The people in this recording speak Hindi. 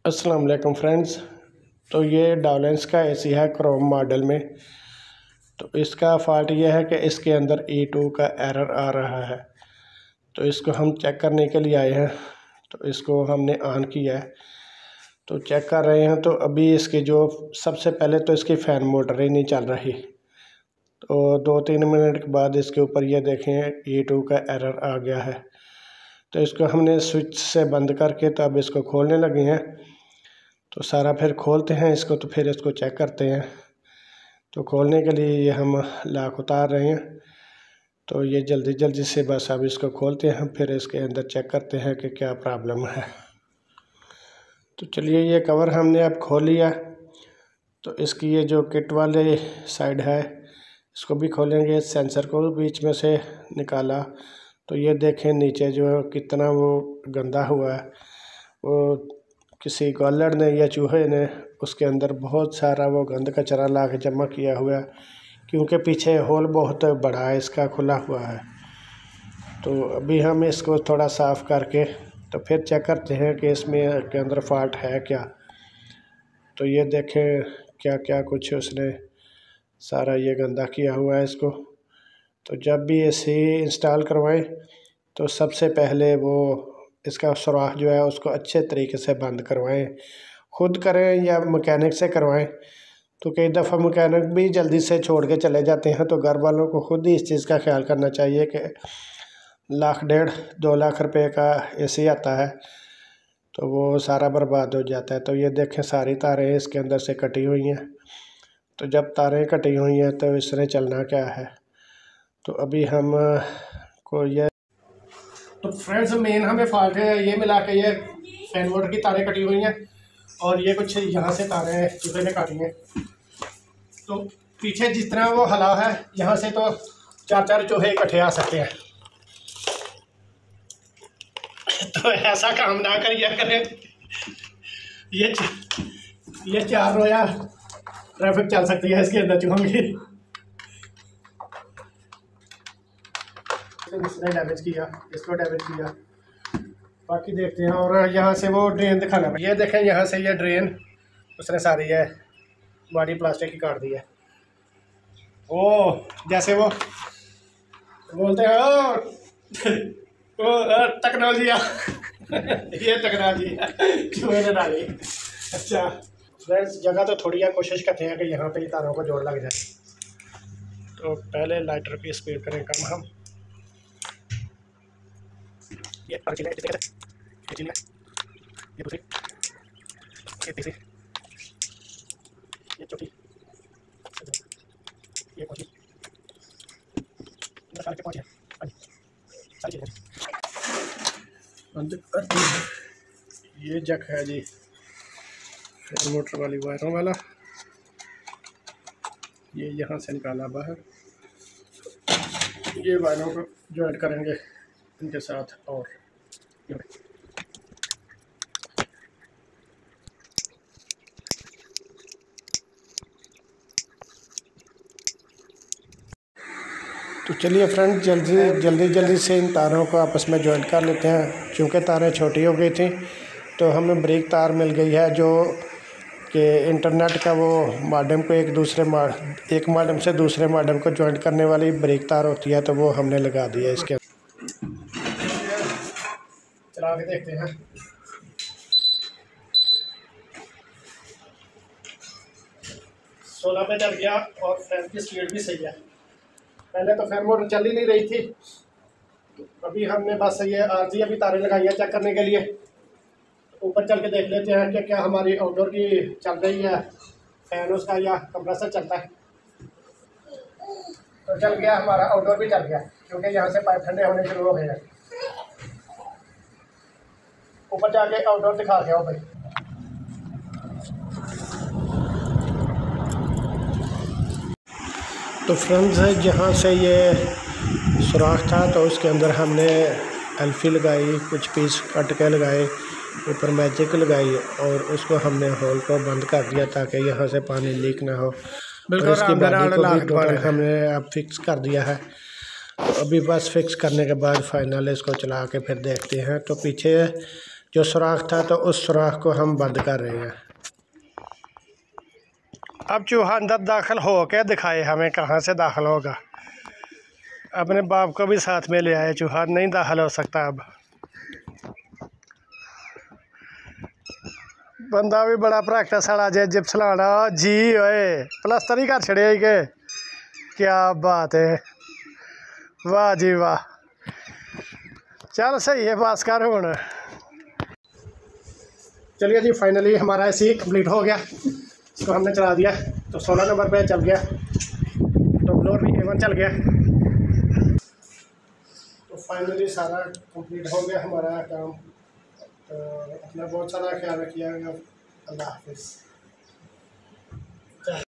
अस्सलाम वालेकुम फ्रेंड्स। तो ये डावलेंस का एसी है क्रोम मॉडल में। तो इसका फ़ॉल्ट ये है कि इसके अंदर E2 का एरर आ रहा है। तो इसको हम चेक करने के लिए आए हैं। तो इसको हमने ऑन किया है, तो चेक कर रहे हैं। तो अभी इसकी जो सबसे पहले तो इसकी फ़ैन मोटर ही नहीं चल रही। तो 2-3 मिनट के बाद इसके ऊपर ये देखें E2 का एरर आ गया है। तो इसको हमने स्विच से बंद करके तो अब इसको खोलने लगे हैं। तो सारा फिर खोलते हैं इसको, तो फिर इसको चेक करते हैं। तो खोलने के लिए ये हम लॉक उतार रहे हैं। तो ये जल्दी जल्दी से बस अब इसको खोलते हैं, फिर इसके अंदर चेक करते हैं कि क्या प्रॉब्लम है। तो चलिए, ये कवर हमने अब खोल लिया। तो इसकी ये जो किट वाले साइड है इसको भी खोलेंगे। सेंसर को बीच में से निकाला तो ये देखें नीचे जो कितना वो गंदा हुआ है। वो किसी गॉलर ने या चूहे ने उसके अंदर बहुत सारा वो गंद कचरा ला के जमा किया हुआ है, क्योंकि पीछे होल बहुत बड़ा है, इसका खुला हुआ है। तो अभी हम इसको थोड़ा साफ़ करके तो फिर चेक करते हैं कि इसमें के अंदर फॉल्ट है क्या। तो ये देखें क्या क्या कुछ उसने सारा ये गंदा किया हुआ है इसको। तो जब भी एसी इंस्टॉल करवाएं तो सबसे पहले वो इसका सुराख जो है उसको अच्छे तरीके से बंद करवाएं। खुद करें या मैकेनिक से करवाएं। तो कई दफ़ा मैकेनिक भी जल्दी से छोड़ के चले जाते हैं, तो घर वालों को खुद ही इस चीज़ का ख्याल करना चाहिए कि 1.5-2 लाख रुपए का एसी आता है तो वो सारा बर्बाद हो जाता है। तो ये देखें सारी तारें इसके अंदर से कटी हुई हैं। तो जब तारें कटी हुई हैं तो इसने चलना क्या है। तो अभी हम को ये तो फ्रेंड्स मेन हमें फॉल्ट है ये मिला के, ये फैन मोटर की तारें कटी हुई हैं और ये कुछ यहाँ से तारें चूहे ने काटी हैं। तो पीछे जिस तरह वो हला है यहाँ से तो 4-4 चूहे इकट्ठे आ सकते हैं। तो ऐसा काम ना करिए करें। ये 4 रोया ट्रैफिक चल सकती है इसके अंदर चूहों की। इसने डैमेज किया, इसको डैमेज किया, बाकी देखते हैं। और यहाँ से वो ड्रेन दिखाना है। ये देखें यहाँ से ये ड्रेन उसने सारी है बॉडी प्लास्टिक की काट दी है। वो जैसे वो बोलते हैं ओ टेक्नोलॉजी ये टेक्नोलॉजी क्यों ने डाली। अच्छा फ्रेंड्स, जगह तो थोड़ी है, कोशिश करते हैं कि यहाँ पे तारों को जोड़ लग जाए। तो पहले लाइटर की स्पीड करें कम हम। ये ये दूसरी, ये तीसरी, ये चौथी, ये पांचवी, सारे पांच है सारी चीजें अंदर। ये जक है जी फिर मोटर वाली वायरों वाला। ये यहाँ से निकाला बाहर। ये वायरों को ज्वाइंट करेंगे इनके साथ। और तो चलिए फ्रेंड, जल्दी से इन तारों को आपस में ज्वाइंट कर लेते हैं। क्योंकि तारें छोटी हो गई थी तो हमें बारीक तार मिल गई है, जो कि इंटरनेट का वो मॉडेम को एक मॉडेम से दूसरे मॉडेम को ज्वाइंट करने वाली बारीक तार होती है। तो वो हमने लगा दिया इसके। चला के देखते हैं। सोलह पे चल गया और फैन की स्पीड भी सही है। पहले तो फैन मोटर चल ही नहीं रही थी। तो अभी हमने बस ये आरजी अभी तारें लगाई है चेक करने के लिए। ऊपर चल के देख लेते हैं कि क्या हमारी आउटडोर की चल रही है फैन उसका या कंप्रेसर चलता है। तो चल गया हमारा, आउटडोर भी चल गया, क्योंकि यहाँ से पाइप ठंडे होने शुरू हो गए हैं। ऊपर जाके आउटडोर दिखा के आओ भाई। तो फ्रेंड्स, जहाँ से ये सुराख था तो उसके अंदर हमने एल्फी लगाई, कुछ पीस कट के लगाए, ऊपर मैजिक लगाई और उसको हमने होल को बंद कर दिया ताकि यहाँ से पानी लीक ना हो। और इसकी बॉडी को भी टोटल हमने अब फिक्स कर दिया है। तो अभी बस फिक्स करने के बाद फाइनल इसको चला के फिर देखते हैं। तो पीछे जो सुराख था तो उस सुराख को हम बंद कर रहे हैं। अब चूहा अंदर दाखिल हो के दिखाए हमें कहाँ से दाखिल होगा। अपने बाप को भी साथ में ले आए, चूहा नहीं दाखिल हो सकता। अब बंदा भी बड़ा प्रैक्टिस वाला जे जिप चलाना जी ओए प्लस्तर ही कर छड़े के। क्या बात है, वाह जी वाह। चल सही है, पास कर हुण। चलिए जी, फाइनली हमारा ऐसे ही कंप्लीट हो गया। इसको हमने चला दिया तो 16 नंबर पे चल गया, तो फ्लोर भी A1 चल गया। तो फाइनली सारा कंप्लीट हो गया हमारा काम। तो अपना बहुत सारा ख्याल रखिएगा। अल्लाह हाफिज़।